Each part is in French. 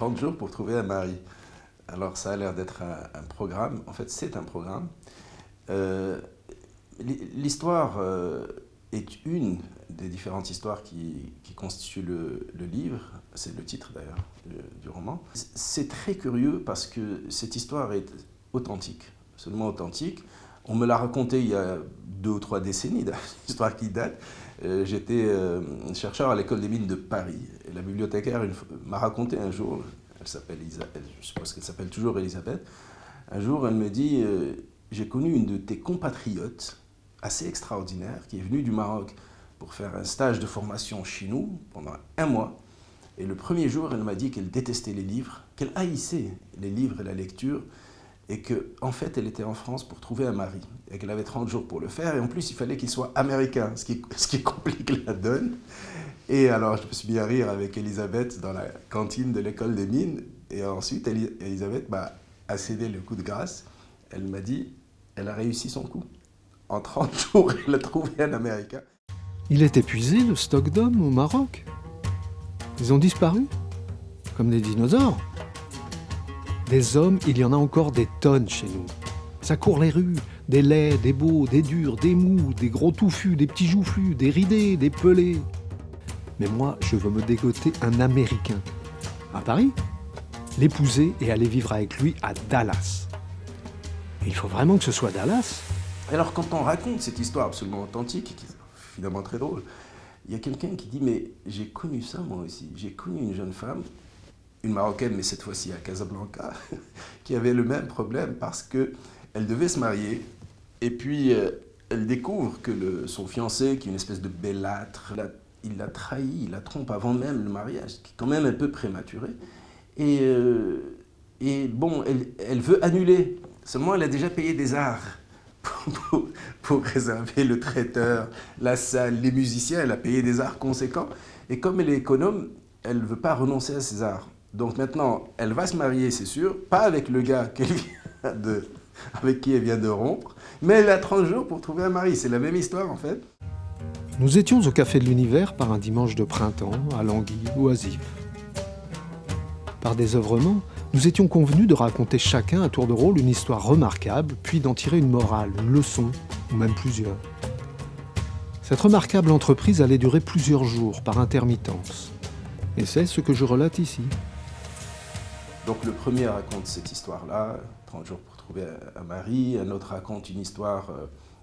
30 jours pour trouver un mari. Alors ça a l'air d'être un programme, en fait c'est un programme. Euh, L'histoire est une des différentes histoires qui constituent le livre, c'est le titre d'ailleurs du roman. C'est très curieux parce que cette histoire est authentique, absolument authentique. On me l'a raconté il y a 2 ou 3 décennies, une histoire qui date. J'étais chercheur à l'école des mines de Paris. Et la bibliothécaire m'a raconté un jour, elle s'appelle Elisabeth, je suppose qu'elle s'appelle toujours Elisabeth, un jour elle me dit j'ai connu une de tes compatriotes assez extraordinaire qui est venue du Maroc pour faire un stage de formation chez nous pendant 1 mois. Et le premier jour, elle m'a dit qu'elle détestait les livres, qu'elle haïssait les livres et la lecture, et qu'en fait, elle était en France pour trouver un mari, et qu'elle avait 30 jours pour le faire, et en plus, il fallait qu'il soit américain, ce qui complique la donne. Et alors, je me suis mis à rire avec Elisabeth dans la cantine de l'école des mines, et ensuite, Elisabeth m'a cédé le coup de grâce. Elle m'a dit, elle a réussi son coup. En 30 jours, elle a trouvé un Américain. Il est épuisé, le stock d'hommes au Maroc. Ils ont disparu, comme des dinosaures. Des hommes, il y en a encore des tonnes chez nous. Ça court les rues, des laids, des beaux, des durs, des mous, des gros touffus, des petits joufflus, des ridés, des pelés. Mais moi, je veux me dégoter un Américain. À Paris, l'épouser et aller vivre avec lui à Dallas. Et il faut vraiment que ce soit Dallas. Alors quand on raconte cette histoire absolument authentique, qui est finalement très drôle, il y a quelqu'un qui dit mais j'ai connu ça moi aussi, j'ai connu une jeune femme, une Marocaine mais cette fois-ci à Casablanca, qui avait le même problème parce qu'elle devait se marier et puis elle découvre que son fiancé, qui est une espèce de bellâtre, il l'a trahi, il la trompe avant même le mariage, ce qui est quand même un peu prématuré. Et bon, elle veut annuler, seulement elle a déjà payé des arts. Pour réserver le traiteur, la salle, les musiciens, elle a payé des arts conséquents. Et comme elle est économe, elle ne veut pas renoncer à ses arts. Donc maintenant, elle va se marier, c'est sûr, pas avec le gars avec qui elle vient de rompre, mais elle a 30 jours pour trouver un mari. C'est la même histoire en fait. Nous étions au Café de l'Univers par un dimanche de printemps, à Languille, oisif. Par désœuvrement, nous étions convenus de raconter chacun à tour de rôle une histoire remarquable, puis d'en tirer une morale, une leçon, ou même plusieurs. Cette remarquable entreprise allait durer plusieurs jours, par intermittence. Et c'est ce que je relate ici. Donc le premier raconte cette histoire-là, 30 jours pour trouver un mari. Un autre raconte une histoire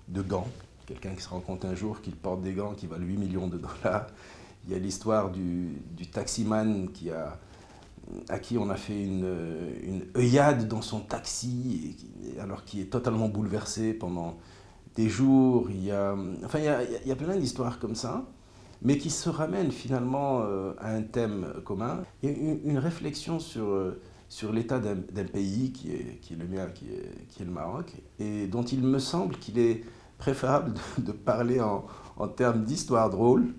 de gants. Quelqu'un qui se rend compte un jour qu'il porte des gants qui valent 8 millions de dollars. Il y a l'histoire du taximan à qui on a fait une œillade dans son taxi, alors qu'il est totalement bouleversé pendant des jours. Il y a plein d'histoires comme ça, mais qui se ramènent finalement à un thème commun. Il y a une réflexion sur l'état d'un pays qui est le mien, qui est le Maroc, et dont il me semble qu'il est préférable de parler en termes d'histoire drôle,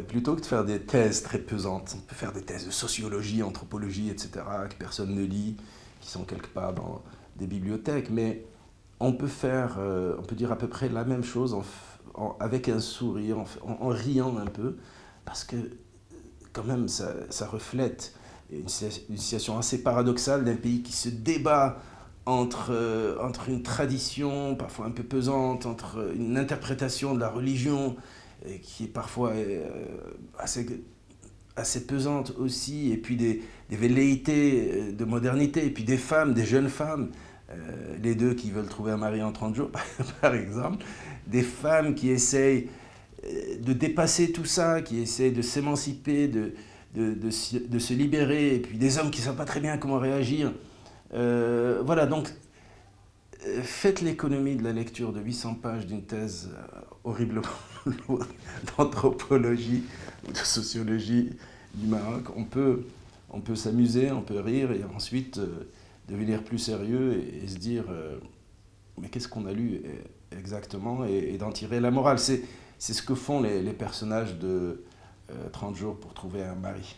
plutôt que de faire des thèses très pesantes. On peut faire des thèses de sociologie, anthropologie, etc., que personne ne lit, qui sont quelque part dans des bibliothèques, mais on peut dire à peu près la même chose avec un sourire, en riant un peu, parce que quand même ça reflète une situation assez paradoxale d'un pays qui se débat entre une tradition parfois un peu pesante, entre une interprétation de la religion qui est parfois assez pesante aussi, et puis des velléités de modernité, et puis des femmes, des jeunes femmes, les deux qui veulent trouver un mari en 30 jours, par exemple, des femmes qui essayent de dépasser tout ça, qui essayent de s'émanciper, de se libérer, et puis des hommes qui ne savent pas très bien comment réagir. Voilà, donc faites l'économie de la lecture de 800 pages d'une thèse horriblement lourde d'anthropologie ou de sociologie du Maroc. On peut s'amuser, on peut rire et ensuite devenir plus sérieux et se dire mais qu'est-ce qu'on a lu exactement, et d'en tirer la morale. C'est ce que font les personnages de 30 jours pour trouver un mari.